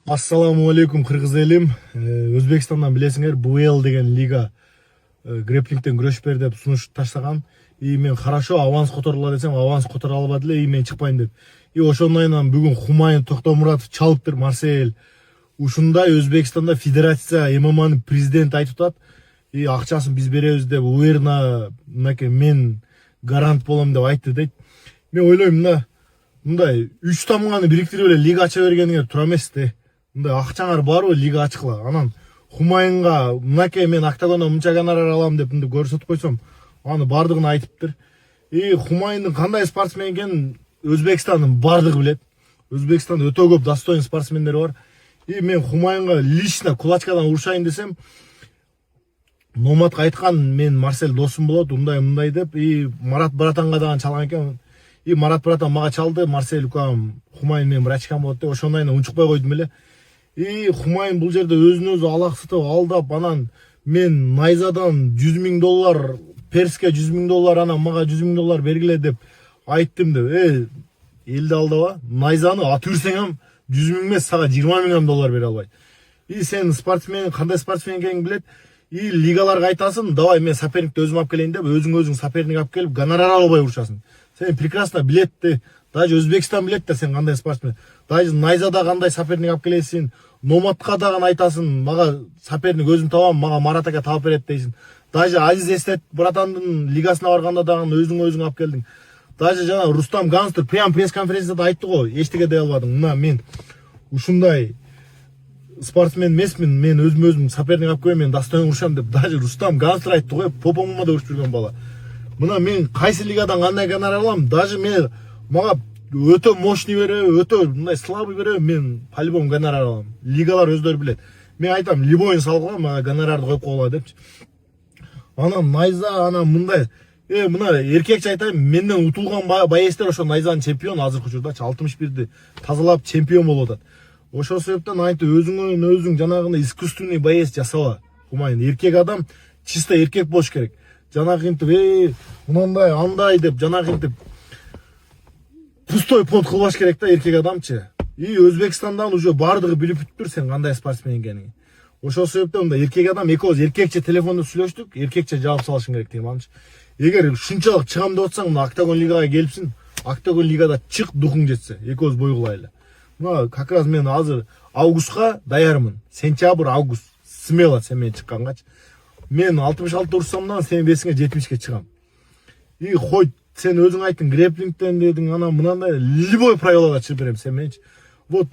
Ассаламу алейкум кыргыз элим. Өзбекстандан билесиңер, БУЭЛ деген лига грэпплингтен күрөшпөр деп сунуш таштаган. И мен хорошо аванс которула десем, аванс которо албады эле, и мен чыкпайм деп. И ошондойнан бүгүн Хумайын Токтомуратов чалыптыр, Марсель. Ушундай Өзбекстанда федерация ММАнын президенти айтып атат. И акчасын биз беребиз деп, уверенно мынакей мен гарант болом деп айтты дейт. Мен ойлойм мындай 3 тамганы бириктирип эле лига ача бергениңер туура эмес да. Мындай акчаңар барбы лига ачкыла. Анан Хумайынга мынакей мен октагондон мынча гонорар алам деп мынтип көрсөтүп койсом, аны бардыгын айтыптыр. И Хумайындын кандай спортсмен экенин Өзбекстандын бардыгы билет. Өзбекстанда өтө көп достойный спортсмендер бар. И мен Хумайынга лично кулачкадан урушайын десем, Номатка айткан, мен Марсель досум болот, мындай деп, и Марат братанга дагы чалган экен. И Марат братан мага чалды, Марсель укам Хумайын менин врачкам болот деп, ошондойна унчукпай койдум эле. И Хумайын бул жерде өзүн өзү алаксытып алдап, анан мен найзадан $100,000, Перске $100,000, анан мага $100,000 бергиле деп айттым деп. Элди алдаба, найзаны атып жүрсең $100,000 эмес, сага $20,000 бере албайт. И сен спортсмен, кандай спортсмен экенин билет. И лигаларга айтасың, давай мен соперникти өзүм алып келейин деп, өзүң соперник алып келип, гонорар албай урушасың. Сен прекрасно билетти, даже Өзбекстан билет да сен кандай спортсмен. Даже найзада кандай соперник алып келесиң, Номатка дагы айтасың, мага соперник өзүм табам, мага Марат ака таап берет дейсиң. Даже Азиз Эстет братандын лигасына барганда дагы өзүң алып келдиң. Даже жана Рустам Ганстер прям пресс-конференцияда айтты го, эчтеке дей албадым. Мына мен ушундай спортсмен эмесмин, мен өзүм соперник алып келем, мен достойно урушам деп. Даже Рустам Ганстер айтты го, попомумада урушуп жүргөн бала. Мына мен кайсы лигадан кандай гонорар алам, даже мен мага өтө мощный береби, өтө мындай слабый береби, мен по-любому гонорар алам. Лигалар өздөрү билет. Мен айтам, любойн салгыла, мага гонорарды коюп койгула депчи. Анан найза, анан мындай, мына эркекче айтайын, менден утулган боецтер ошо найзанын чемпиону азыркы учурдачы 61-ди тазалап чемпион болуп атат. Ошол себептен айтып, өзүң жанагындай искусственный боец жасаба. Хумайын эркек адам, чисто эркек болуш керек. Жанагынтип, мындай, андай деп, жанагынтип пустой понт кылбаш керек да эркек адамчы. И Өзбекстандан уже бардыгы билип бүттүр сен кандай спортсмен экениңди. Ошол себептен мындай эркек адам экөөбүз эркекче телефондо сүйлөштүк, эркекче жаап салышың керек дейм анчы. Эгер ушунчалык чыгам деп атсаң, мына октагон лигага келипсин, октагон лигада чык, духуң жетсе, экөөбүз бой кылайлы. Мына как раз мен азыр августка даярмын. Сентябрь, август. Смело сен мен чыккангачы. Мен 66 урсамдан сен бесиңе 70ке чыгам. И хоть сен өзүң айттың грэпплингтен дедиң, анан мынандай любой правилага чыгып берем сен менчи. Вот,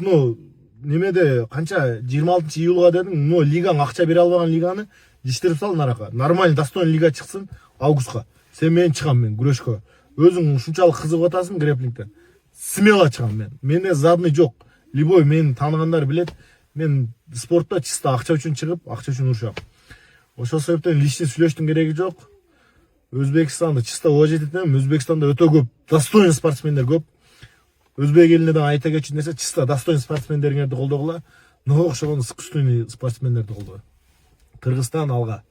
немеде канча 26 июлга дедиң, лигаң акча бере албаган лиганы иштирип сал нарака. Нормальный достойный лига чыксын августка. Сен менен чыгам мен күрөшкө. Өзүң ушунчалык кызыгып атасың грэпплингтен. Смело чыгам мен. Менде задный жок. Любой мени тааныгандар билет. Мен спортто чисто акча үчүн чыгып, акча үчүн урушам. Ошол себептен личный сүйлөштүн кереги жок. Өзбекстанды чисто уважать этем. Өзбекстанда өтө көп достойный спортсмендер көп. Өзбек элине да айта кетчү нерсе, чисто достойный спортсмендериңерди колдогула. Окшогон искусственный спортсмендерди колдобой. Кыргызстан алга.